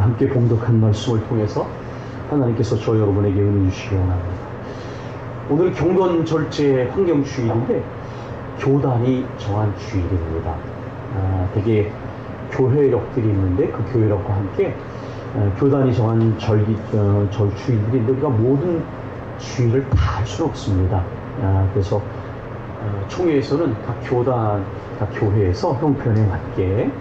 함께 봉독한 말씀을 통해서 하나님께서 저 여러분에게 은혜 주시기 원합니다. 오늘은 경건절제 환경주일인데 교단이 정한 주일입니다. 되게 교회력들이 있는데 그 교회력과 함께 교단이 정한 주일들인데 우리가 모든 주일을 다 할 수는 없습니다. 그래서 총회에서는 각 교단, 각 교회에서 형편에 맞게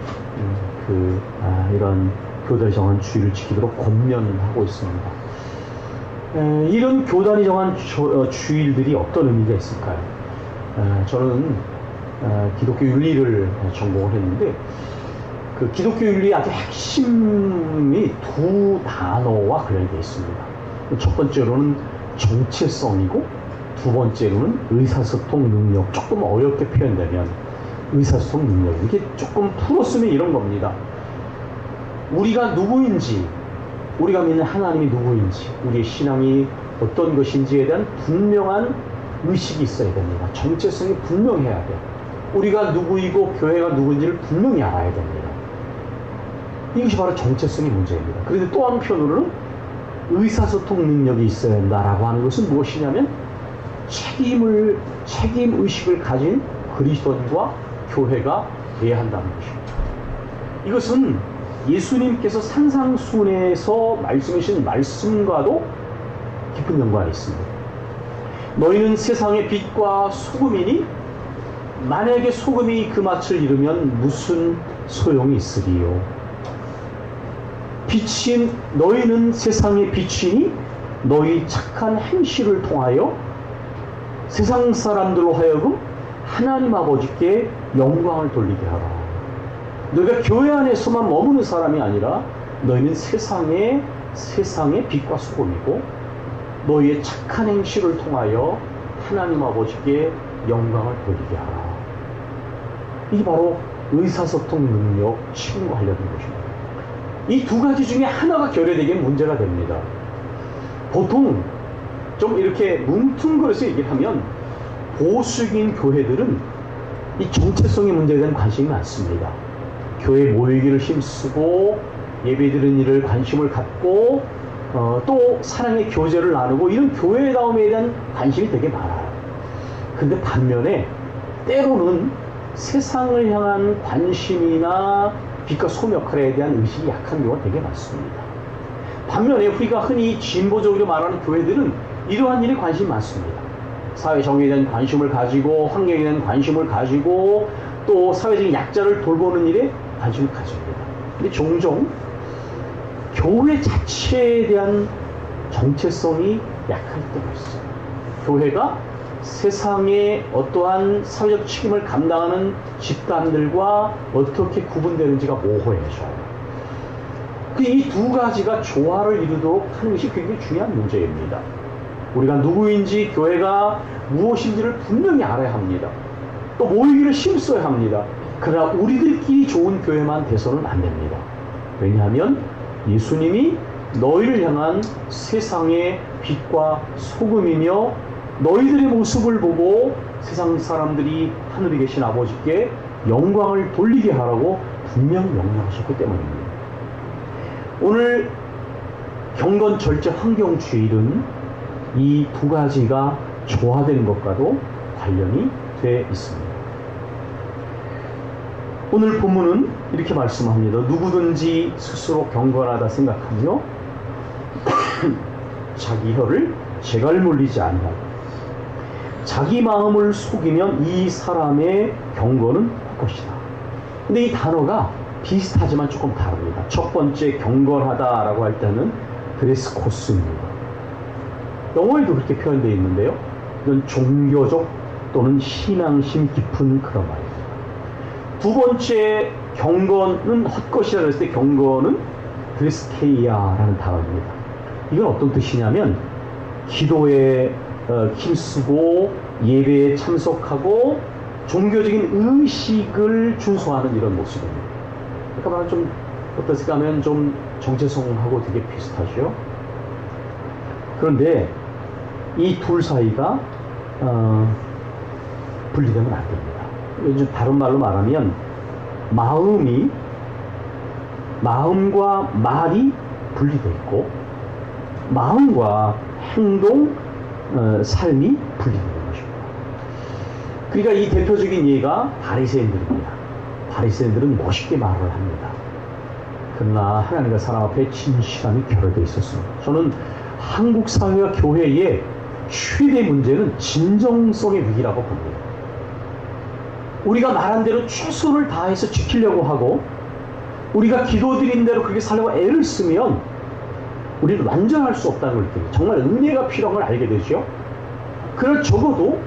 이런 교단이 정한 주일을 지키도록 권면하고 있습니다. 이런 교단이 정한 주일들이 어떤 의미가 있을까요? 저는 기독교 윤리를 전공을 했는데 그 기독교 윤리의 아주 핵심이 두 단어와 관련되어 있습니다. 첫 번째로는 정체성이고 두 번째로는 의사소통 능력. 조금 어렵게 표현되면 의사소통 능력. 이게 조금 풀었으면 이런 겁니다. 우리가 누구인지, 우리가 믿는 하나님이 누구인지, 우리의 신앙이 어떤 것인지에 대한 분명한 의식이 있어야 됩니다. 정체성이 분명해야 돼요. 우리가 누구이고 교회가 누구인지를 분명히 알아야 됩니다. 이것이 바로 정체성의 문제입니다. 그런데 또 한편으로는 의사소통 능력이 있어야 한다라고 하는 것은 무엇이냐면 책임의식을 가진 그리스도인과 교회가 돼야 한다는 것입니다. 이것은 예수님께서 산상수훈에서 말씀하신 말씀과도 깊은 연관이 있습니다. 너희는 세상의 빛과 소금이니 만약에 소금이 그 맛을 잃으면 무슨 소용이 있으리요. 너희는 세상의 빛이니 너희 착한 행실을 통하여 세상 사람들로 하여금 하나님 아버지께 영광을 돌리게 하라. 너희가 교회 안에서만 머무는 사람이 아니라 너희는 세상의 빛과 소금이고 너희의 착한 행실을 통하여 하나님 아버지께 영광을 돌리게 하라. 이게 바로 의사소통 능력, 책임과 관련된 것입니다. 이 두 가지 중에 하나가 결여되기엔 문제가 됩니다. 보통 좀 이렇게 뭉퉁거려서 얘기를 하면 보수적인 교회들은 이 정체성의 문제에 대한 관심이 많습니다. 교회 모이기를 힘쓰고 예배드리는 일을 관심을 갖고 또 사랑의 교제를 나누고 이런 교회다움에 대한 관심이 되게 많아요. 근데 반면에 때로는 세상을 향한 관심이나 빛과 소금 역할에 대한 의식이 약한 경우가 되게 많습니다. 반면에 우리가 흔히 진보적으로 말하는 교회들은 이러한 일에 관심이 많습니다. 사회 정의에 대한 관심을 가지고 환경에 대한 관심을 가지고 또 사회적인 약자를 돌보는 일에 관심을 가집니다. 근데 종종 교회 자체에 대한 정체성이 약할 때가 있어요. 교회가 세상의 어떠한 사회적 책임을 감당하는 집단들과 어떻게 구분되는지가 모호해져요. 이 두 가지가 조화를 이루도록 하는 것이 굉장히 중요한 문제입니다. 우리가 누구인지 교회가 무엇인지를 분명히 알아야 합니다. 또 모이기를 힘써야 합니다. 그러나 우리들끼리 좋은 교회만 돼서는 안 됩니다. 왜냐하면 예수님이 너희를 향한 세상의 빛과 소금이며 너희들의 모습을 보고 세상 사람들이 하늘에 계신 아버지께 영광을 돌리게 하라고 분명히 명령하셨기 때문입니다. 오늘 경건절제 환경주일은 이 두 가지가 조화된 것과도 관련이 돼 있습니다. 오늘 본문은 이렇게 말씀합니다. 누구든지 스스로 경건하다 생각하며 자기 혀를 재갈 물리지 아니하고 자기 마음을 속이면 이 사람의 경건은 헛것이다. 근데 이 단어가 비슷하지만 조금 다릅니다. 첫 번째 경건하다라고 할 때는 드레스코스입니다. 영어에도 그렇게 표현되어 있는데요. 이건 종교적 또는 신앙심 깊은 그런 말입니다. 두 번째 경건은 헛것이라 했을 때 경건은 드레스케이아라는 단어입니다. 이건 어떤 뜻이냐면 기도에 힘쓰고 예배에 참석하고 종교적인 의식을 준수하는 이런 모습입니다. 그러니까 좀 어떻게 하면 좀 정체성하고 되게 비슷하죠. 그런데 이 둘 사이가 분리되면 안 됩니다. 다른 말로 말하면 마음이 마음과 말이 분리되어 있고 마음과 행동, 삶이 분리되는 것입니다. 그러니까 이 대표적인 예가 바리새인들입니다. 바리새인들은 멋있게 말을 합니다. 그러나 하나님과 사람 앞에 진실함이 결여되어 있었습니다. 저는 한국 사회와 교회의 최대 문제는 진정성의 위기라고 봅니다. 우리가 말한 대로 최선을 다해서 지키려고 하고 우리가 기도드린 대로 그렇게 살려고 애를 쓰면 우리는 완전할 수 없다는 걸 느낍니다. 정말 은혜가 필요한 걸 알게 되죠. 그러나 적어도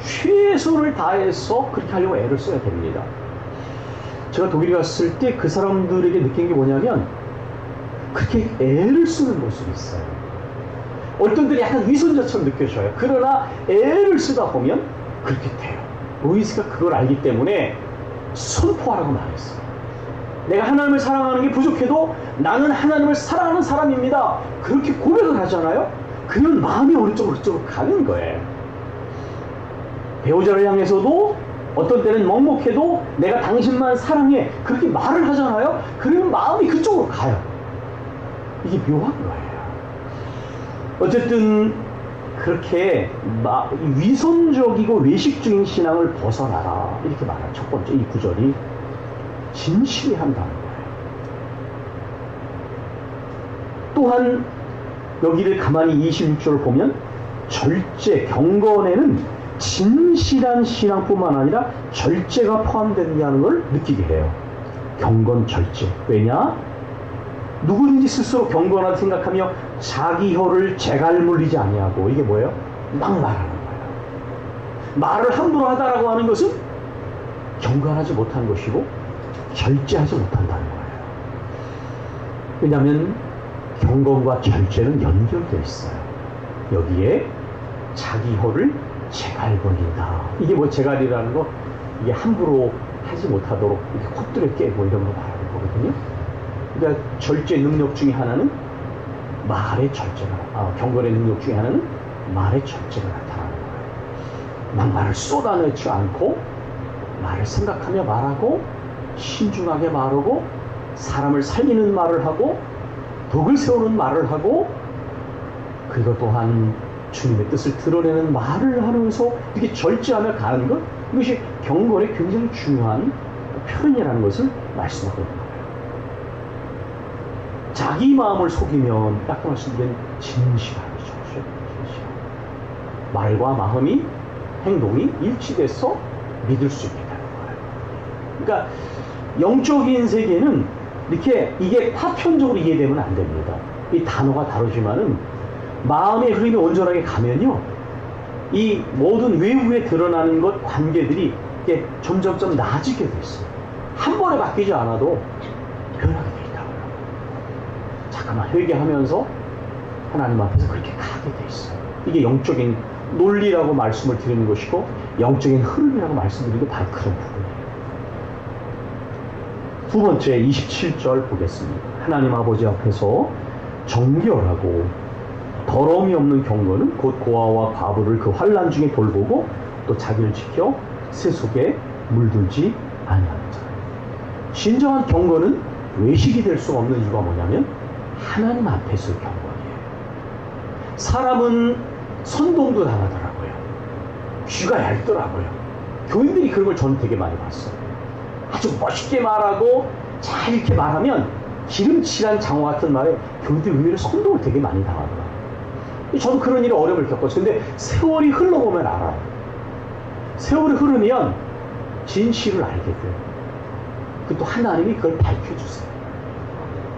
최선을 다해서 그렇게 하려고 애를 써야 됩니다. 제가 독일에 갔을 때 그 사람들에게 느낀 게 뭐냐면 그렇게 애를 쓰는 모습이 있어요. 어떤 때는 약간 위선자처럼 느껴져요. 그러나 애를 쓰다 보면 그렇게 돼요. 루이스가 그걸 알기 때문에 선포하라고 말했어요. 내가 하나님을 사랑하는 게 부족해도 나는 하나님을 사랑하는 사람입니다. 그렇게 고백을 하잖아요. 그러면 마음이 어느 쪽으로 가는 거예요. 배우자를 향해서도 어떤 때는 먹먹해도 내가 당신만 사랑해 그렇게 말을 하잖아요. 그러면 마음이 그쪽으로 가요. 이게 묘한 거예요. 어쨌든 그렇게 위선적이고 외식적인 신앙을 벗어나라 이렇게 말하는 첫 번째 이 구절이 진실히 한다는 거예요. 또한 여기를 가만히 26절을 보면 절제, 경건에는 진실한 신앙뿐만 아니라 절제가 포함된다는 걸 느끼게 해요. 경건, 절제. 왜냐? 누구든지 스스로 경건하다 생각하며 자기 혀를 재갈 물리지 아니하고 이게 뭐예요? 막 말하는 거예요. 말을 함부로 하다라고 하는 것은 경건하지 못한 것이고 절제하지 못한다는 거예요. 왜냐하면 경건과 절제는 연결되어 있어요. 여기에 자기 혀를 재갈 벌린다. 이게 뭐 재갈이라는 거 이게 함부로 하지 못하도록 이렇게 콧들에 깨고 이런 거 말하는 거거든요. 그러니까 절제 능력 중에 하나는 말의 절제가, 경건의 능력 중에 하나는 말의 절제가 나타나는 거예요. 막 말을 쏟아내지 않고 말을 생각하며 말하고 신중하게 말하고 사람을 살리는 말을 하고 덕을 세우는 말을 하고 그리고 또한 주님의 뜻을 드러내는 말을 하면서 이렇게 절제하며 가는 것, 이것이 경건의 굉장히 중요한 표현이라는 것을 말씀하고 있는 거예요. 자기 마음을 속이면 아까 말씀드린 진실함이죠. 진실함. 말과 마음이 행동이 일치돼서 믿을 수 있게 되는 거예요. 그러니까 영적인 세계는 이렇게 이게 파편적으로 이해되면 안 됩니다. 이 단어가 다르지만은 마음의 흐름이 온전하게 가면요, 이 모든 외부에 드러나는 것 관계들이 이게 점점점 나아지게 돼 있어요. 한 번에 바뀌지 않아도 변하게 돼 있다고요. 잠깐만 회개하면서 하나님 앞에서 그렇게 가게 돼 있어요. 이게 영적인 논리라고 말씀을 드리는 것이고 영적인 흐름이라고 말씀드리는 게 바로 그런 부분이에요. 두 번째 27절 보겠습니다. 하나님 아버지 앞에서 정결하고 더러움이 없는 경건은 곧 고아와 과부를 그 환난 중에 돌보고 또 자기를 지켜 세속에 물들지 아니하는 자. 진정한 경건은 외식이 될 수 없는 이유가 뭐냐면 하나님 앞에서의 경건이에요. 사람은 선동도 당하더라고요. 귀가 얇더라고요. 교인들이 그런 걸 저는 되게 많이 봤어요. 아주 멋있게 말하고 잘 이렇게 말하면 기름칠한 장어 같은 말에 교인들이 의외로 선동을 되게 많이 당하더라고요. 저도 그런 일에 어려움을 겪었어요. 근데 세월이 흘러보면 알아요. 세월이 흐르면 진실을 알게 돼요. 그리고 또 하나님이 그걸 밝혀주세요.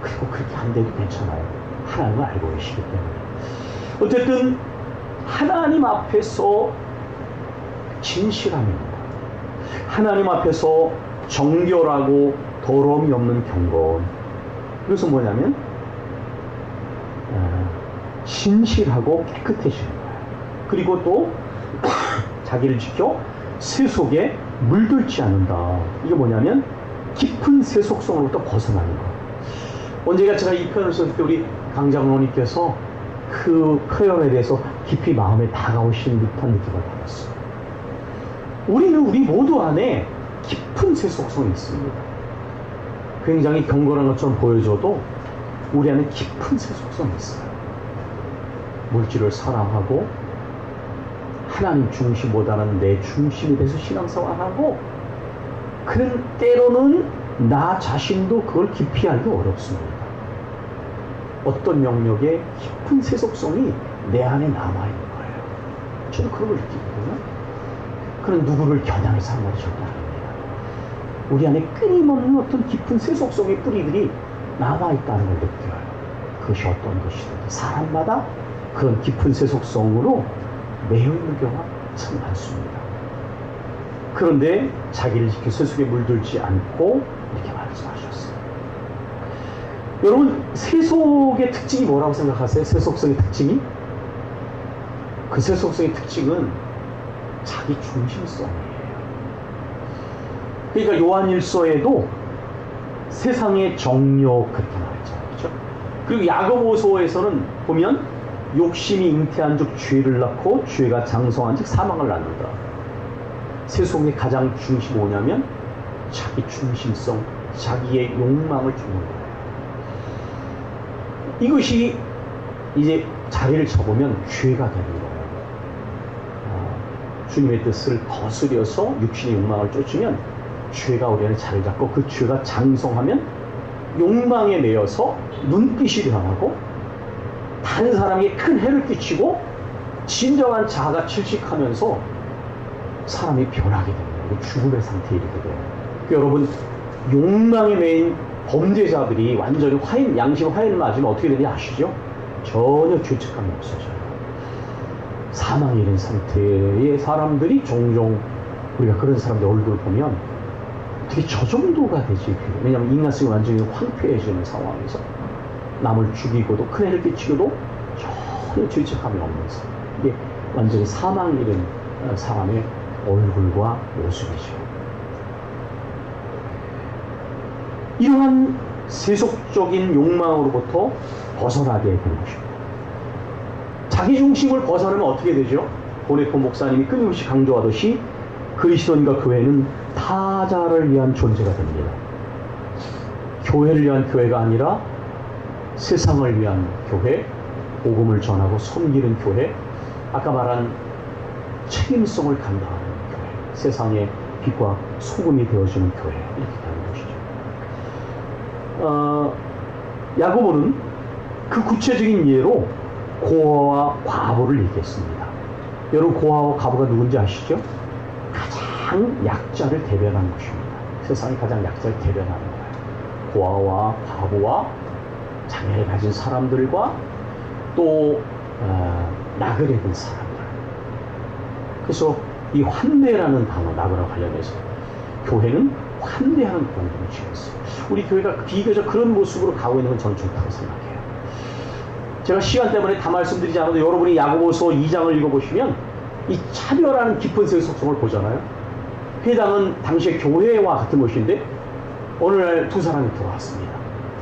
그리고 그렇게 안 돼도 괜찮아요. 하나님을 알고 계시기 때문에. 어쨌든 하나님 앞에서 진실함입니다. 하나님 앞에서 정결하고 더러움이 없는 경건. 그래서 뭐냐면 진실하고 깨끗해지는 거예요. 그리고 또 자기를 지켜 세속에 물들지 않는다. 이게 뭐냐면 깊은 세속성으로부터 벗어나는 거예요. 언제가 제가 이 표현을 썼을 때 우리 강장로님께서 그 표현에 대해서 깊이 마음에 다가오신 듯한 느낌을 받았어요. 우리는 우리 모두 안에 깊은 세속성이 있습니다. 굉장히 경건한 것처럼 보여줘도 우리 안에 깊은 세속성이 있어요. 물질을 사랑하고 하나님 중심보다는 내 중심이 돼서 신앙생활하고, 그런 때로는 나 자신도 그걸 깊이 알기 어렵습니다. 어떤 영역에 깊은 세속성이 내 안에 남아있는 거예요. 저도 그런 걸 느끼거든요. 그런 누구를 겨냥해서 한 말이 절대 아닙니다. 우리 안에 끊임없는 어떤 깊은 세속성의 뿌리들이 남아있다는 걸 느껴요. 그것이 어떤 것이든 사람마다 그런 깊은 세속성으로 매여 있는 경우가 참 많습니다. 그런데 자기를 지켜 세속에 물들지 않고 이렇게 말씀하셨어요. 여러분, 세속의 특징이 뭐라고 생각하세요? 세속성의 특징이? 그 세속성의 특징은 자기 중심성이에요. 그러니까 요한일서에도 세상의 정욕 그렇게 말했잖아요. 그렇죠? 그리고 야고보서에서는 보면 욕심이 잉태한 즉 죄를 낳고 죄가 장성한 즉 사망을 낳는다. 세속의 가장 중심이 뭐냐면 자기 중심성, 자기의 욕망을 주는 거예요. 이것이 이제 자리를 잡으면 죄가 되는 거예요. 주님의 뜻을 거스려서 육신의 욕망을 쫓으면 죄가 우리 안에 자리를 잡고, 그 죄가 장성하면 욕망에 매여서 눈빛이 변하고 다른 사람에게 큰 해를 끼치고 진정한 자아가 질식하면서 사람이 변하게 됩니다. 죽음의 상태에 이르게 돼요. 여러분, 욕망에 매인 범죄자들이 완전히 양심 화인을 맞으면 어떻게 되는지 아시죠? 전혀 죄책감이 없어져요. 사망에 이른 상태의 사람들이 종종 우리가 그런 사람들 얼굴을 보면 어떻게 저 정도가 되지? 왜냐하면 인간성이 완전히 황폐해지는 상황에서 남을 죽이고도 큰 해를 끼치고도 전혀 죄책감이 없면서 이게 완전히 사망에 이른 사람의 얼굴과 모습이죠. 이러한 세속적인 욕망으로부터 벗어나게 된 것입니다. 자기 중심을 벗어나면 어떻게 되죠? 보네포 목사님이 끊임없이 강조하듯이 그리스도인과 교회는 타자를 위한 존재가 됩니다. 교회를 위한 교회가 아니라 세상을 위한 교회, 복음을 전하고 섬기는 교회, 아까 말한 책임성을 감당하는 교회, 세상의 빛과 소금이 되어주는 교회, 이렇게 되는 것이죠. 야고보는 그 구체적인 예로 고아와 과부를 얘기했습니다. 여러분, 고아와 과부가 누군지 아시죠? 가장 약자를 대변하는 것입니다. 세상의 가장 약자를 대변하는 거예요. 고아와 과부와 장애를 가진 사람들과 또 나그네 된 사람들. 그래서 이 환대라는 단어, 나그네와 관련해서 교회는 환대하는 공동을 지었어요. 우리 교회가 비교적 그런 모습으로 가고 있는 건 저는 좋다고 생각해요. 제가 시간 때문에 다 말씀드리지 않아도 여러분이 야고보서 2장을 읽어보시면 이 차별하는 깊은 세속성을 보잖아요. 회당은 당시의 교회와 같은 곳인데 어느 날 두 사람이 들어왔습니다.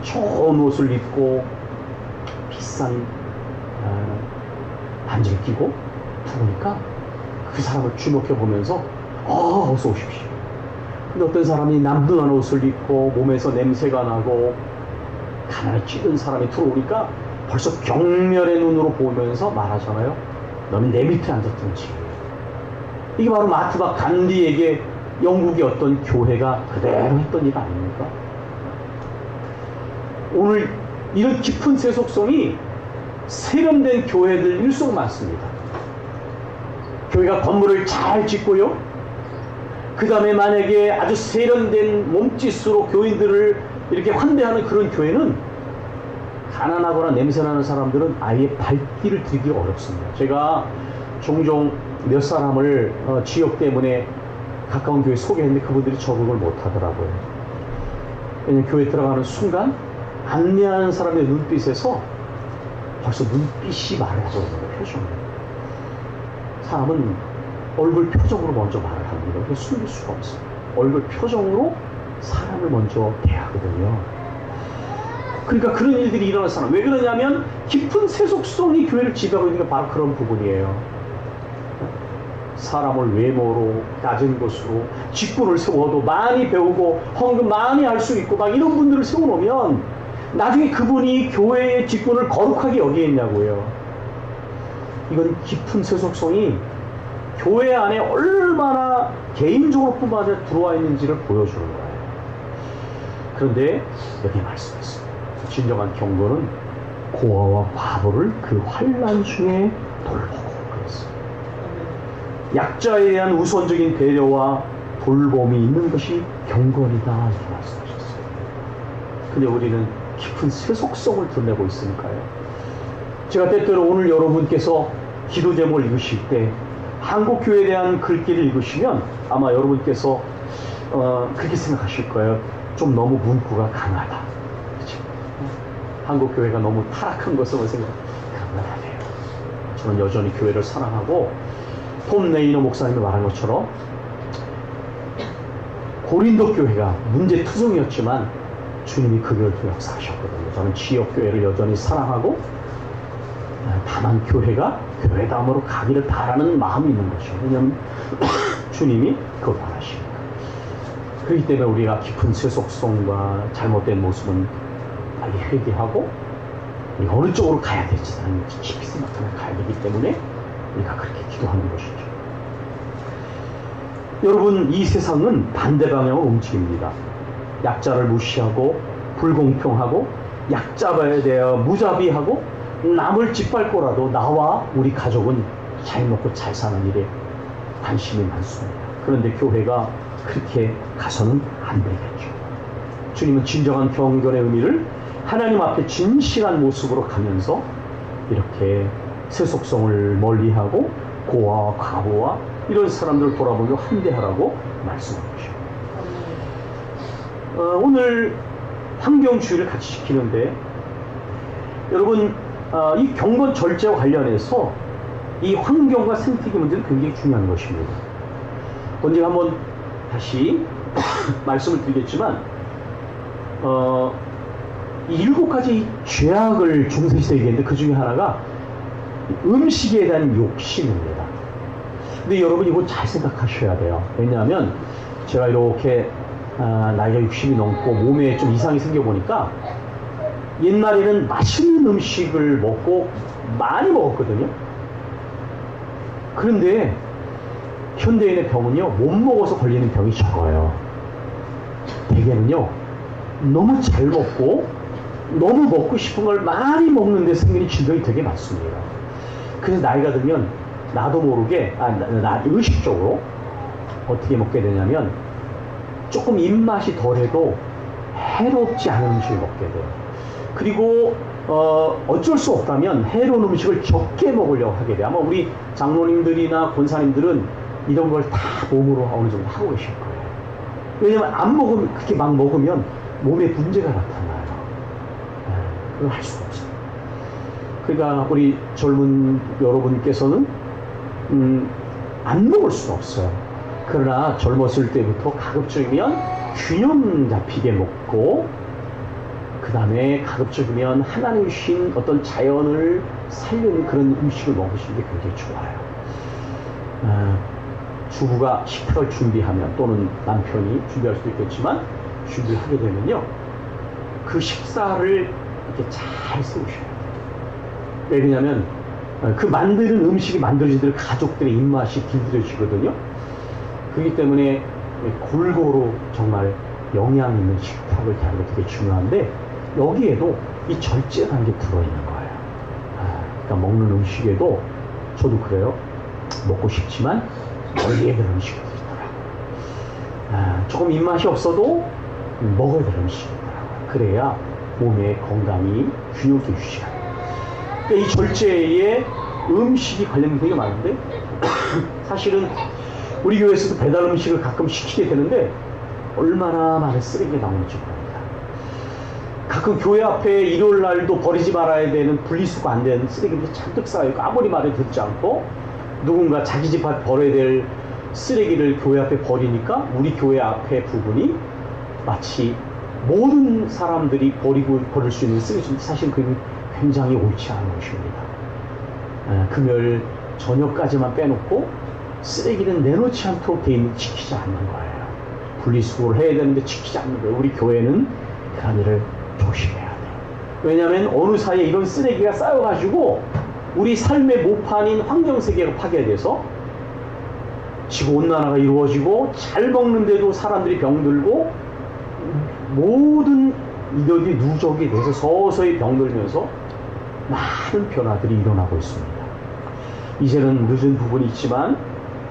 좋은 옷을 입고 비싼 반지를 끼고 들어오니까 그 사람을 주목해 보면서 어서 오십시오. 근데 어떤 사람이 남둔한 옷을 입고 몸에서 냄새가 나고 가난에 찌든 사람이 들어오니까 벌써 경멸의 눈으로 보면서 말하잖아요. 너는 내 밑에 앉았든지. 이게 바로 마트바 간디에게 영국의 어떤 교회가 그대로 했던 일 아닙니까? 오늘 이런 깊은 세속성이 세련된 교회들일수록 많습니다. 교회가 건물을 잘 짓고요, 그 다음에 만약에 아주 세련된 몸짓으로 교인들을 이렇게 환대하는 그런 교회는 가난하거나 냄새나는 사람들은 아예 발길을 들이기가 어렵습니다. 제가 종종 몇 사람을 지역 때문에 가까운 교회 소개했는데 그분들이 적응을 못하더라고요. 왜냐하면 교회 들어가는 순간 안내하는 사람의 눈빛에서 벌써 눈빛이 말을 하고 있는 거예요. 표정으로. 사람은 얼굴 표정으로 먼저 말을 합니다. 그게 숨길 수가 없어요. 얼굴 표정으로 사람을 먼저 대하거든요. 그러니까 그런 일들이 일어날 사람. 왜 그러냐면 깊은 세속성이 교회를 지배하고 있는 게 바로 그런 부분이에요. 사람을 외모로, 낮은 것으로, 직분을 세워도 많이 배우고 헌금 많이 할 수 있고 막 이런 분들을 세워놓으면 나중에 그분이 교회의 직분을 거룩하게 여기겠냐고요. 이건 깊은 세속성이 교회 안에 얼마나 개인적으로 뿐만 아니라 들어와 있는지를 보여주는 거예요. 그런데 여기 말씀했습니다. 진정한 경건은 고아와 과부를 그 환난 중에 돌보고 그랬습니다. 약자에 대한 우선적인 배려와 돌봄이 있는 것이 경건이다 이렇게 말씀하셨어요. 근데 우리는 깊은 세속성을 드러내고 있으니까요. 제가 때때로 오늘 여러분께서 기도 제목을 읽으실 때 한국교회에 대한 글귀를 읽으시면 아마 여러분께서 그렇게 생각하실 거예요. 좀 너무 문구가 강하다. 그렇죠? 한국교회가 너무 타락한 것으로 생각합니다. 그런 건 아니에요. 저는 여전히 교회를 사랑하고 톰 레이너 목사님이 말한 것처럼 고린도 교회가 문제투성이었지만 주님이 그 교회를 역사하셨거든요. 저는 지역교회를 여전히 사랑하고 다만 교회가 교회다움으로 가기를 바라는 마음이 있는 거죠. 왜냐하면 주님이 그걸 바라십니다. 그렇기 때문에 우리가 깊은 세속성과 잘못된 모습은 빨리 회개하고 우리가 어느 쪽으로 가야 될지는 깊이 생각하며 가야 되기 때문에 우리가 그렇게 기도하는 것이죠. 여러분, 이 세상은 반대 방향으로 움직입니다. 약자를 무시하고 불공평하고 약자에 대하여 무자비하고 남을 짓밟고라도 나와 우리 가족은 잘 먹고 잘 사는 일에 관심이 많습니다. 그런데 교회가 그렇게 가서는 안 되겠죠. 주님은 진정한 경건의 의미를 하나님 앞에 진실한 모습으로 가면서 이렇게 세속성을 멀리하고 고아와 과부와 이런 사람들을 돌아보며 환대하라고 말씀하십니다. 오늘 환경주의를 같이 지키는데 여러분 이 경건 절제와 관련해서 이 환경과 생태계 문제는 굉장히 중요한 것입니다. 언제 한번 다시 말씀을 드리겠지만 이 7가지 죄악을 중세시대에 얘기했는데 그 중에 하나가 음식에 대한 욕심입니다. 근데 여러분 이거 잘 생각하셔야 돼요. 왜냐하면 제가 이렇게 나이가 60이 넘고 몸에 좀 이상이 생겨보니까 옛날에는 맛있는 음식을 먹고 많이 먹었거든요. 그런데 현대인의 병은요, 못 먹어서 걸리는 병이 적어요. 대개는요, 너무 잘 먹고 너무 먹고 싶은 걸 많이 먹는데 생기는 질병이 되게 많습니다. 그래서 나이가 들면 나도 모르게 의식적으로 어떻게 먹게 되냐면 조금 입맛이 덜해도 해롭지 않은 음식을 먹게 돼요. 그리고 어쩔 수 없다면 해로운 음식을 적게 먹으려고 하게 돼요. 아마 우리 장로님들이나 권사님들은 이런 걸 다 몸으로 어느 정도 하고 계실 거예요. 왜냐면 안 먹으면, 그렇게 막 먹으면 몸에 문제가 나타나요. 그걸 할 수가 없어요. 그러니까 우리 젊은 여러분께서는 안 먹을 수가 없어요. 그러나 젊었을 때부터 가급적이면 균형 잡히게 먹고 그 다음에 가급적이면 하나님이 주신 어떤 자연을 살리는 그런 음식을 먹으시는 게 굉장히 좋아요. 주부가 식탁을 준비하면 또는 남편이 준비할 수도 있겠지만 준비를 하게 되면요, 그 식사를 이렇게 잘 세우셔야 돼요. 왜냐하면 그 만드는 음식이 만들어진 대로 가족들의 입맛이 길들여지거든요. 그렇기 때문에 골고루 정말 영양 있는 식탁을 대하는 게 되게 중요한데 여기에도 이 절제라는 게 들어있는 거예요. 그러니까 먹는 음식에도 저도 그래요. 먹고 싶지만 멀리에 들 음식이 있더라고요. 조금 입맛이 없어도 먹어야 될 음식이 있더라고요. 그래야 몸의 건강이 균형이 유지가 돼요. 그러니까 이 절제에 음식이 관련된 되게 많은데 사실은 우리 교회에서도 배달 음식을 가끔 시키게 되는데 얼마나 많은 쓰레기가 나오는지 모릅니다. 가끔 교회 앞에 일요일 날도 버리지 말아야 되는 분리수거 안 되는 쓰레기들이 잔뜩 쌓여있고 아무리 말을 듣지 않고 누군가 자기 집 앞에 버려야 될 쓰레기를 교회 앞에 버리니까 우리 교회 앞에 부분이 마치 모든 사람들이 버릴 수 있는 쓰레기, 사실 그게 굉장히 옳지 않은 것입니다. 금요일 저녁까지만 빼놓고 쓰레기는 내놓지 않도록 돼 있는 지키지 않는 거예요. 분리수거를 해야 되는데 지키지 않는 거예요. 우리 교회는 그런 일을 조심해야 돼요. 왜냐하면 어느 사이에 이런 쓰레기가 쌓여가지고 우리 삶의 모판인 환경세계가 파괴돼서 지구온난화가 이루어지고 잘 먹는데도 사람들이 병들고 모든 이들이 누적이 돼서 서서히 병들면서 많은 변화들이 일어나고 있습니다. 이제는 늦은 부분이 있지만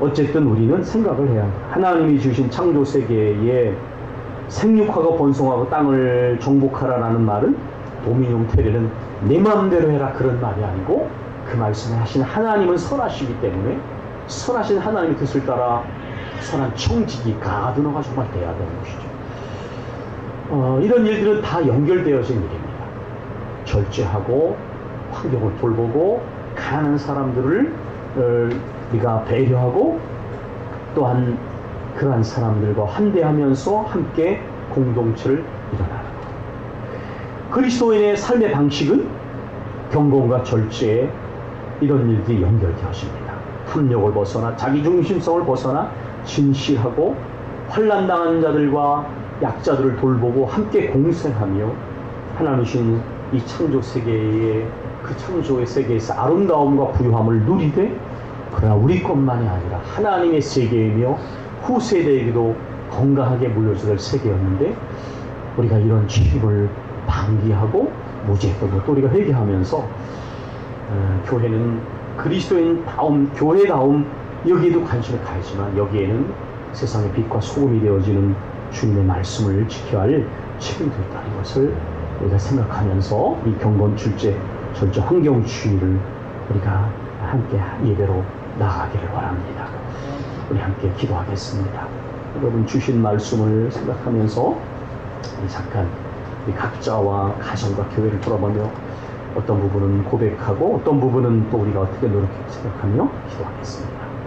어쨌든 우리는 생각을 해야 합니다. 하나님이 주신 창조세계에 생육하고 번성하고 땅을 정복하라라는 말은 도미뇽 테레는 내 마음대로 해라 그런 말이 아니고 그 말씀을 하신 하나님은 선하시기 때문에 선하신 하나님의 뜻을 따라 선한 청지기 가드너가 정말 돼야 되는 것이죠. 이런 일들은 다 연결되어진 일입니다. 절제하고 환경을 돌보고 가난한 사람들을 우리가 배려하고 또한 그러한 사람들과 환대하면서 함께 공동체를 일어나는 것. 그리스도인의 삶의 방식은 경건과 절제 이런 일들이 연결되어집니다. 탐욕을 벗어나 자기중심성을 벗어나 진실하고 환난당한 자들과 약자들을 돌보고 함께 공생하며 하나님 주신 이 창조 세계의 그 창조의 세계에서 아름다움과 부유함을 누리되 그러나 우리 것만이 아니라 하나님의 세계이며 후세대에게도 건강하게 물려줄 세계였는데 우리가 이런 취임을 방기하고 무지했던 것도 우리가 회개하면서 교회는 그리스도인다움 교회다움 여기에도 관심을 가지만 여기에는 세상의 빛과 소금이 되어지는 주님의 말씀을 지켜야 할 책임도 있다는 것을 우리가 생각하면서 이 경건 출제 절제 환경주의를 우리가 함께 예배로 나아가기를 바랍니다. 우리 함께 기도하겠습니다. 여러분 주신 말씀을 생각하면서 우리 잠깐 우리 각자와 가정과 교회를 돌아보며 어떤 부분은 고백하고 어떤 부분은 또 우리가 어떻게 노력해 생각하며 기도하겠습니다.